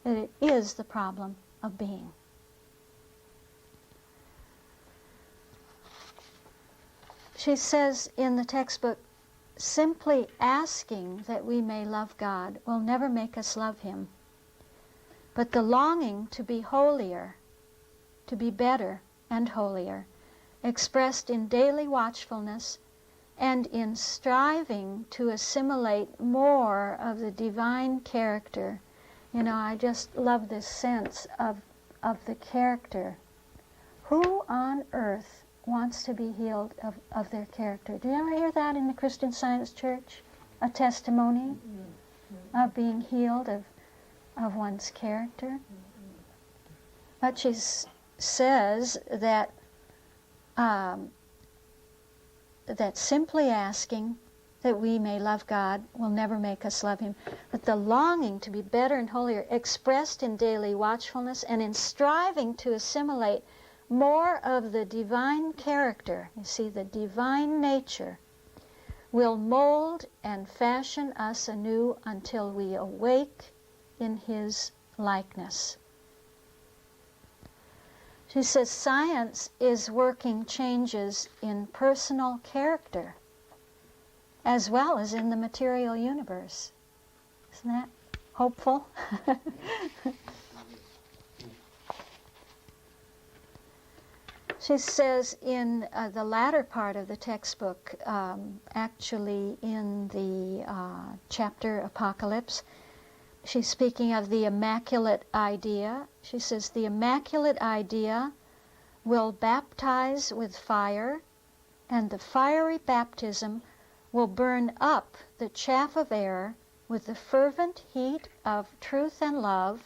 that it is the problem of being. She says in the textbook, simply asking that we may love God will never make us love Him. But the longing to be holier, to be better and holier, expressed in daily watchfulness and in striving to assimilate more of the divine character. You know, I just love this sense of the character. Who on earth wants to be healed of their character? Do you ever hear that in the Christian Science Church? A testimony of being healed of one's character? But she says that that simply asking that we may love God will never make us love Him. But the longing to be better and holier, expressed in daily watchfulness and in striving to assimilate more of the divine character, you see, the divine nature, will mold and fashion us anew until we awake in His likeness. She says science is working changes in personal character as well as in the material universe. Isn't that hopeful? She says in the latter part of the textbook, actually in the chapter Apocalypse, she's speaking of the immaculate idea. She says the immaculate idea will baptize with fire, and the fiery baptism will burn up the chaff of error with the fervent heat of truth and love,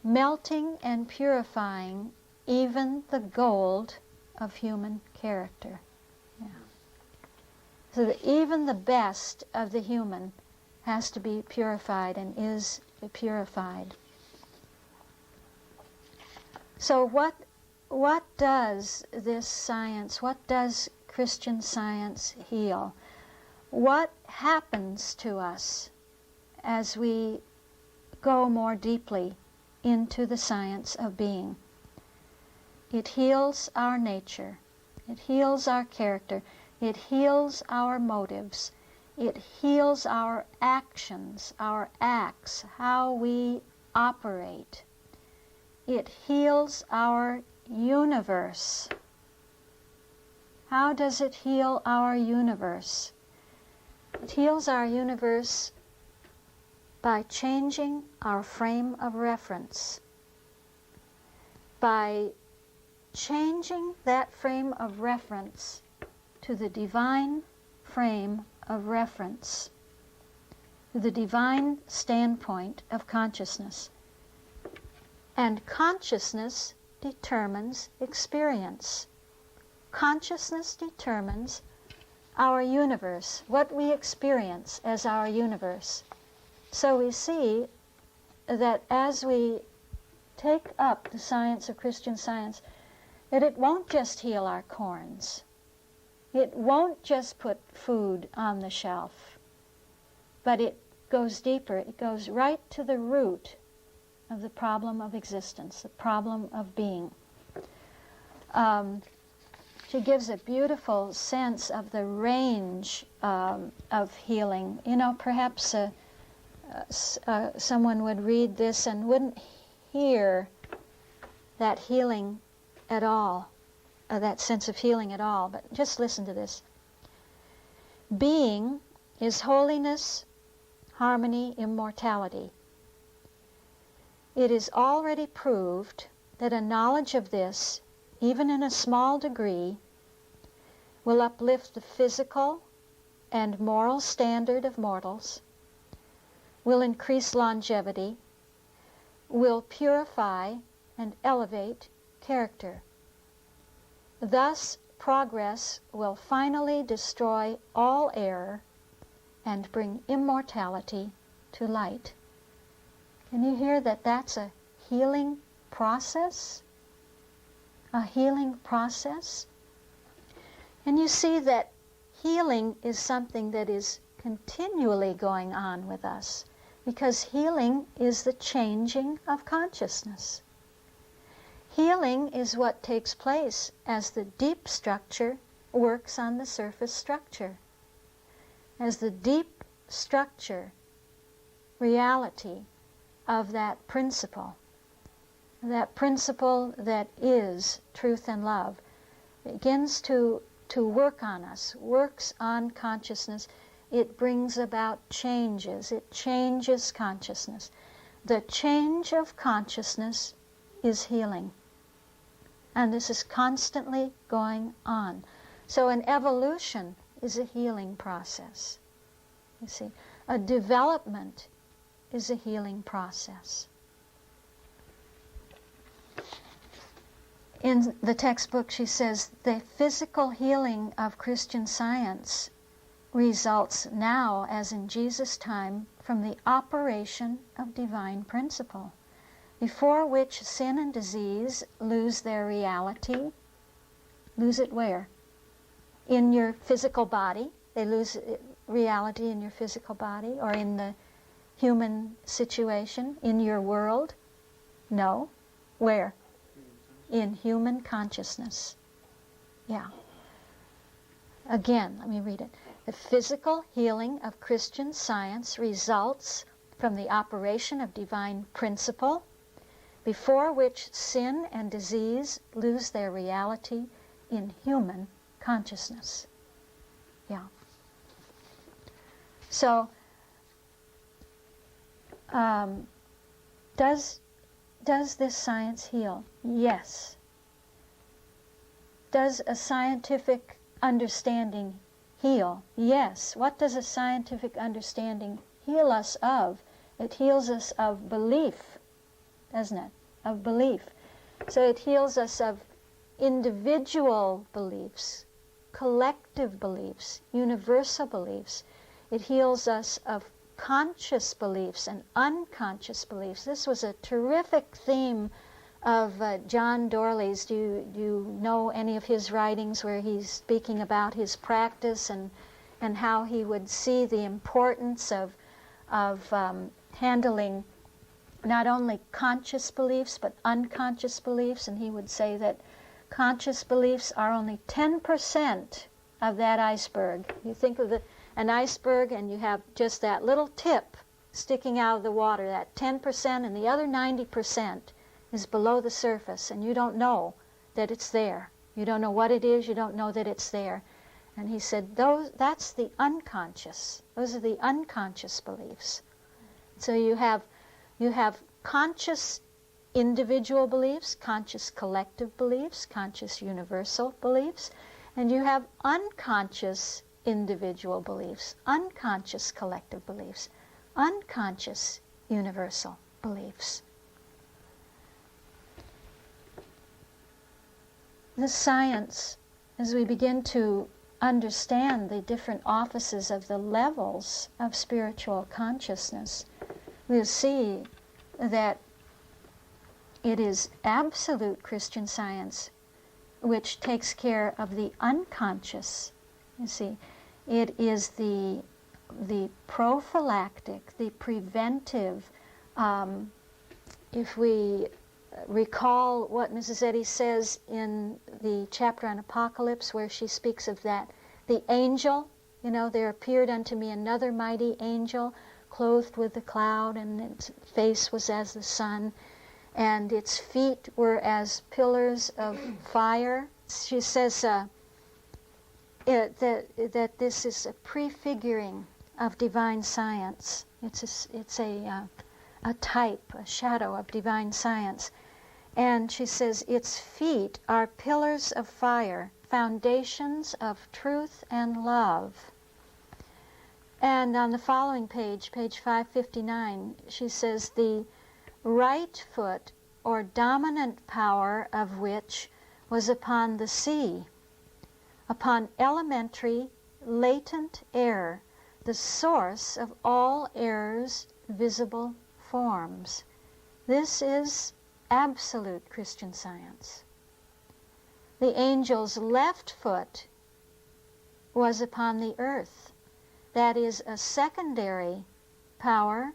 melting and purifying even the gold of human character. Yeah. So that even the best of the human has to be purified and is purified. So what does this science, what does Christian Science heal? What happens to us as we go more deeply into the science of being? It heals our nature. It heals our character. It heals our motives. It heals our actions, our acts, how we operate. It heals our universe. How does it heal our universe? It heals our universe by changing our frame of reference, by changing that frame of reference to the divine frame of reference, to the divine standpoint of consciousness. And consciousness determines experience. Consciousness determines our universe, what we experience as our universe. So we see that as we take up the science of Christian Science, that it won't just heal our corns. It won't just put food on the shelf, but it goes deeper. It goes right to the root of the problem of existence, the problem of being. She gives a beautiful sense of the range of healing. You know, perhaps someone would read this and wouldn't hear that healing at all, that sense of healing at all, but just listen to this. Being is holiness, harmony, immortality. It is already proved that a knowledge of this, even in a small degree, will uplift the physical and moral standard of mortals, will increase longevity, will purify and elevate character. Thus, progress will finally destroy all error and bring immortality to light. Can you hear that that's a healing process? A healing process? And you see that healing is something that is continually going on with us. because healing is the changing of consciousness. Healing is what takes place as the deep structure works on the surface structure. As the deep structure, reality of that principle that is truth and love, begins to work on us, works on consciousness, it brings about changes. It changes consciousness. The change of consciousness is healing. And this is constantly going on. So an evolution is a healing process. You see, a development is a healing process. In the textbook, she says, the physical healing of Christian Science results now, as in Jesus' time, from the operation of divine principle, before which sin and disease lose their reality. Lose it where? In your physical body. They lose reality in your physical body, or in the human situation, in your world? No. Where? In human consciousness. Yeah. Again, let me read it. The physical healing of Christian Science results from the operation of divine principle, before which sin and disease lose their reality in human consciousness. Yeah. So, does this science heal? Yes. Does a scientific understanding heal? Yes. What does a scientific understanding heal us of? It heals us of belief, doesn't it? Of belief. So it heals us of individual beliefs, collective beliefs, universal beliefs. It heals us of conscious beliefs and unconscious beliefs. This was a terrific theme of John Dorley's. Do you know any of his writings where he's speaking about his practice and how he would see the importance of handling not only conscious beliefs but unconscious beliefs? And he would say that conscious beliefs are only 10% of that iceberg. You think of an iceberg and you have just that little tip sticking out of the water, that 10%, and the other 90% is below the surface, and you don't know that it's there. You don't know what it is, you don't know that it's there. And he said, that's the unconscious. Those are the unconscious beliefs. So you have conscious individual beliefs, conscious collective beliefs, conscious universal beliefs, and you have unconscious individual beliefs, unconscious collective beliefs, unconscious universal beliefs. The science, as we begin to understand the different offices of the levels of spiritual consciousness, we'll see that it is absolute Christian Science which takes care of the unconscious. You see, it is the prophylactic, the preventive. If we recall what Mrs. Eddy says in the chapter on Apocalypse, where she speaks of that, the angel, there appeared unto me another mighty angel, clothed with a cloud, and its face was as the sun, and its feet were as pillars of fire. She says that this is a prefiguring of divine science. It's a type, a shadow of divine science. And she says, its feet are pillars of fire, foundations of truth and love. And on the following page, page 559, she says, the right foot or dominant power of which was upon the sea, upon elementary, latent air, the source of all air's visible forms. This is absolute Christian Science. The angel's left foot was upon the earth. That is a secondary power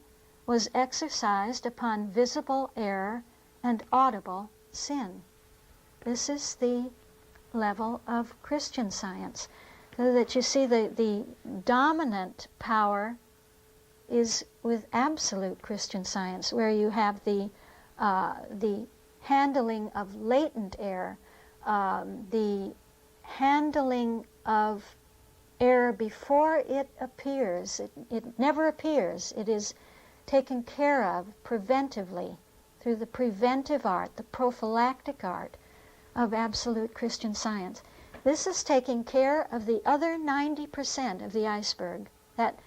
was exercised upon visible error and audible sin. This is the level of Christian Science. So that you see the dominant power is with absolute Christian Science, where you have the handling of latent error, the handling of error before it appears. It never appears. It is taken care of preventively through the preventive art, the prophylactic art of absolute Christian Science. This is taking care of the other 90% of the iceberg, that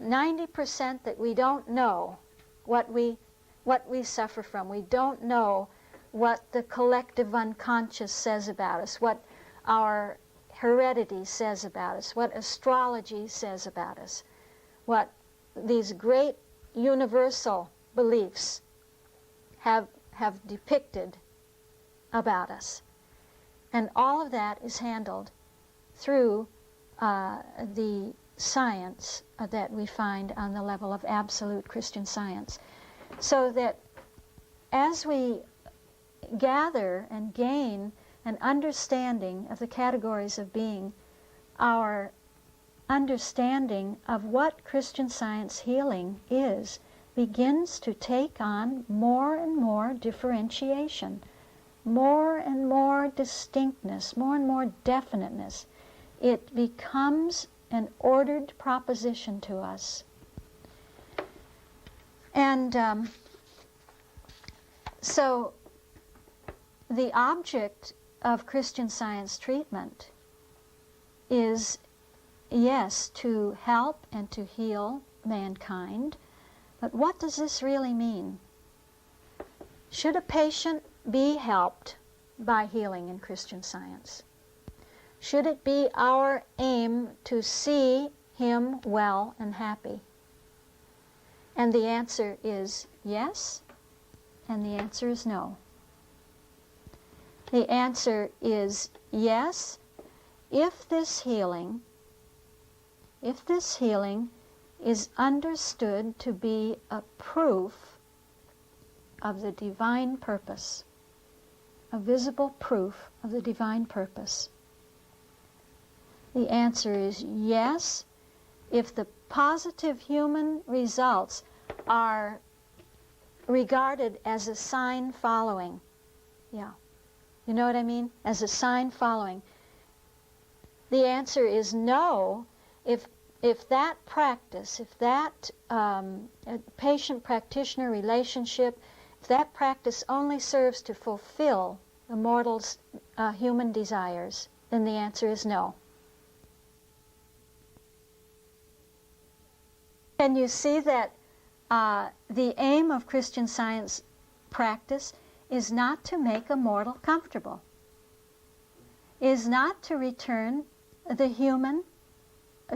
90% that we don't know what we suffer from. We don't know what the collective unconscious says about us, what our heredity says about us, what astrology says about us, what these great universal beliefs have depicted about us. And all of that is handled through the science that we find on the level of absolute Christian Science. So that as we gather and gain an understanding of the categories of being, our understanding of what Christian Science healing is begins to take on more and more differentiation, more and more distinctness, more and more definiteness. It becomes an ordered proposition to us. And so the object of Christian Science treatment is, yes, to help and to heal mankind, but what does this really mean? Should a patient be helped by healing in Christian Science? Should it be our aim to see him well and happy? And the answer is yes, and the answer is no. The answer is yes, if this healing is understood to be a proof of the divine purpose, a visible proof of the divine purpose. The answer is yes, if the positive human results are regarded as a sign following. Yeah. You know what I mean? As a sign following. The answer is no, if that practice, if that patient-practitioner relationship, if that practice only serves to fulfill the mortal's human desires, then the answer is no. Can you see that the aim of Christian Science practice is not to make a mortal comfortable, is not to return the human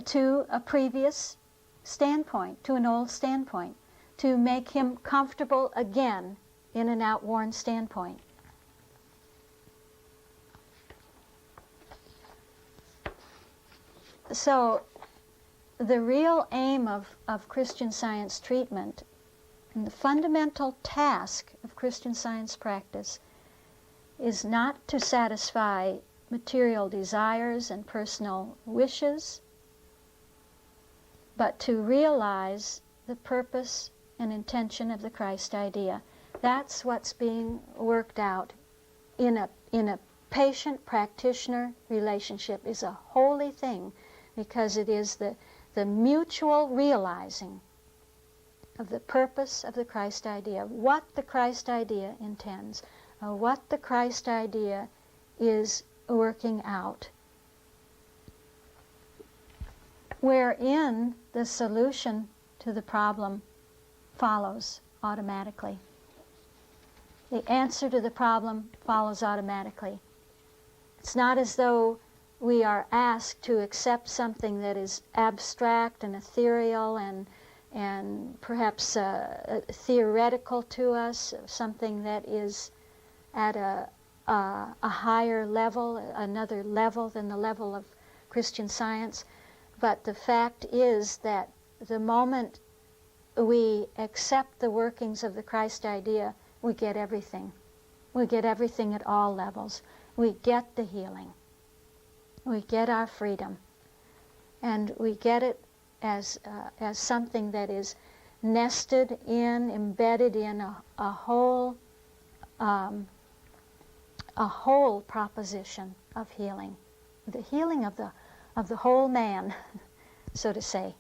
to a previous standpoint, to an old standpoint, to make him comfortable again in an outworn standpoint. So the real aim of Christian Science treatment and the fundamental task of Christian Science practice is not to satisfy material desires and personal wishes, but to realize the purpose and intention of the Christ idea. That's what's being worked out in a patient-practitioner relationship. Is a holy thing, because it is the mutual realizing of the purpose of the Christ idea, what the Christ idea intends, what the Christ idea is working out, wherein the solution to the problem follows automatically. The answer to the problem follows automatically. It's not as though we are asked to accept something that is abstract and ethereal and perhaps theoretical to us, something that is at a higher level, another level than the level of Christian Science. But the fact is that the moment we accept the workings of the Christ idea, we get everything. We get everything at all levels. We get the healing. We get our freedom. And we get it as something that is nested in, embedded in a whole proposition of healing. The healing of the whole man, so to say.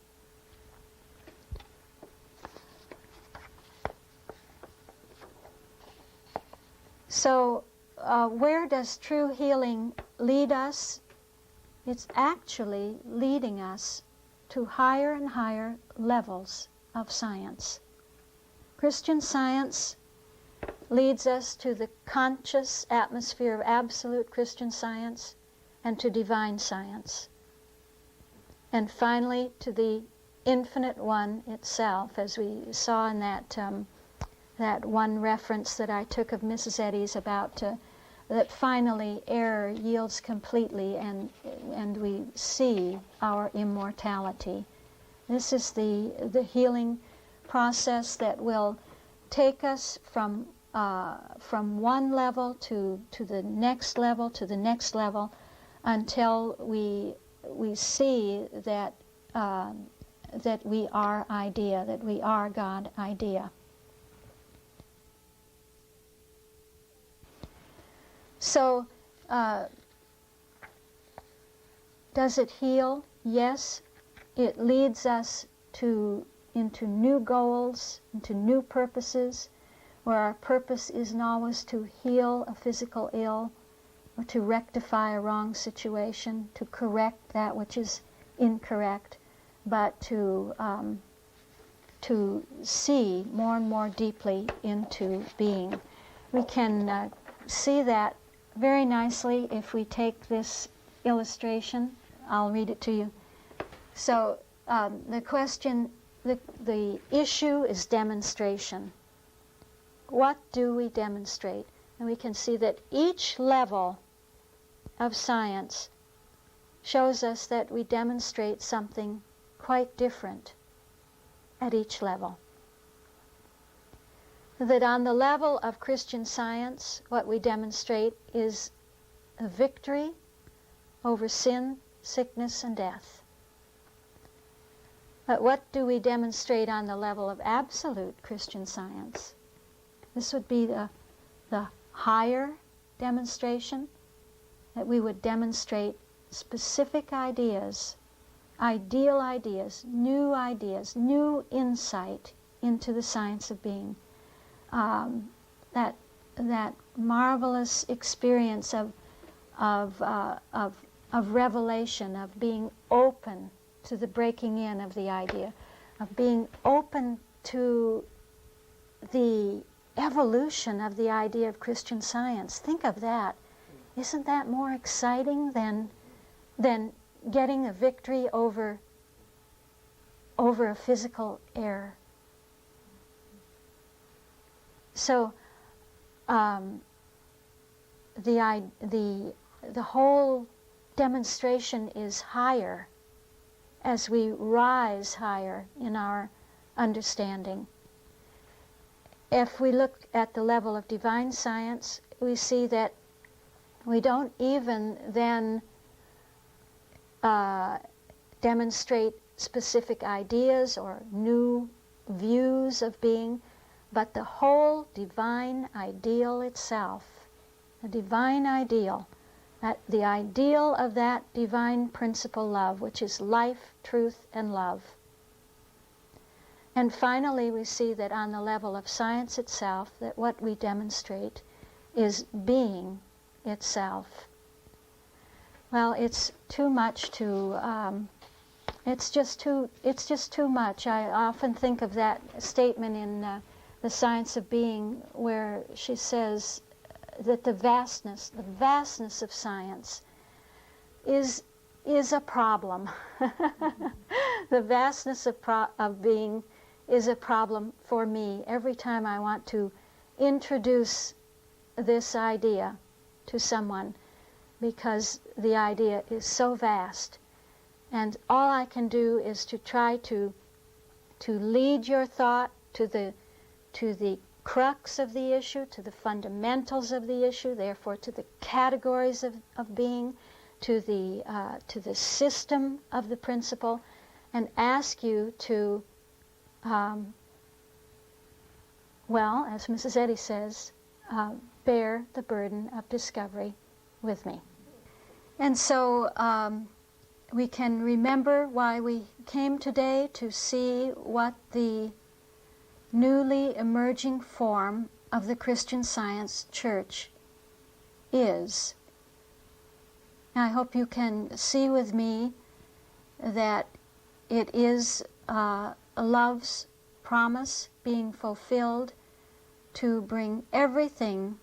So where does true healing lead us? It's actually leading us to higher and higher levels of science. Christian Science leads us to the conscious atmosphere of absolute Christian Science and to divine science. And finally to the infinite one itself, as we saw in that one reference that I took of Mrs. Eddy's about that finally error yields completely and we see our immortality. This is the healing process that will take us from one level to the next level to the next level until we see that that we are idea, that we are God idea. So, does it heal? Yes. It leads us into new goals, into new purposes, where our purpose isn't always to heal a physical ill or to rectify a wrong situation, to correct that which is incorrect, but to see more and more deeply into being. We can see that very nicely if we take this illustration. I'll read it to you. So the question, the issue is demonstration. What do we demonstrate? And we can see that each level of science shows us that we demonstrate something quite different at each level. That on the level of Christian Science, what we demonstrate is a victory over sin, sickness, and death. But what do we demonstrate on the level of absolute Christian Science? This would be the higher demonstration, that we would demonstrate specific ideas, ideal ideas, new insight into the science of being. That marvelous experience of revelation, of being open to the breaking in of the idea, of being open to the evolution of the idea of Christian Science. Think of that. Isn't that more exciting than getting a victory over a physical error? So the whole demonstration is higher as we rise higher in our understanding. If we look at the level of divine science, we see that we don't even then demonstrate specific ideas or new views of being, but the whole divine ideal itself, the divine ideal, the ideal of that divine principle love, which is life, truth, and love. And finally, we see that on the level of science itself, that what we demonstrate is being itself. Well, it's too much to, it's just too much. I often think of that statement in The Science of Being, where she says that the vastness of science is a problem. The vastness of being is a problem for me every time I want to introduce this idea to someone, because the idea is so vast, and all I can do is to try to to lead your thought to the crux of the issue, to the fundamentals of the issue, therefore to the categories of being, to the system of the principle, and ask you to, well, as Mrs. Eddy says, bear the burden of discovery with me. And so we can remember why we came today, to see what the newly emerging form of the Christian Science Church is. I hope you can see with me that it is love's promise being fulfilled to bring everything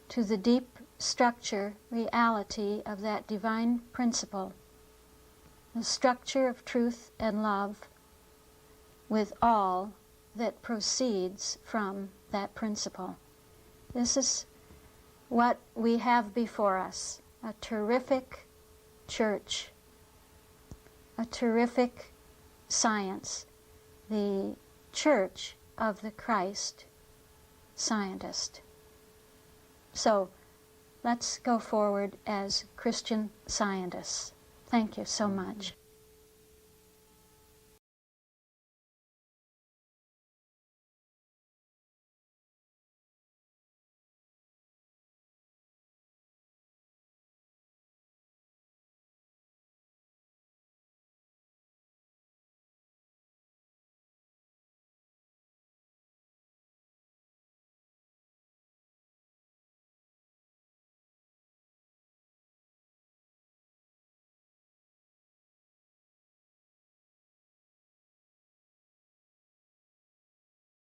to the deep structure, reality of that divine principle, the structure of truth and love, with all that proceeds from that principle. This is what we have before us, a terrific church, a terrific science, the Church of the Christ Scientist. So let's go forward as Christian scientists. Thank you so much.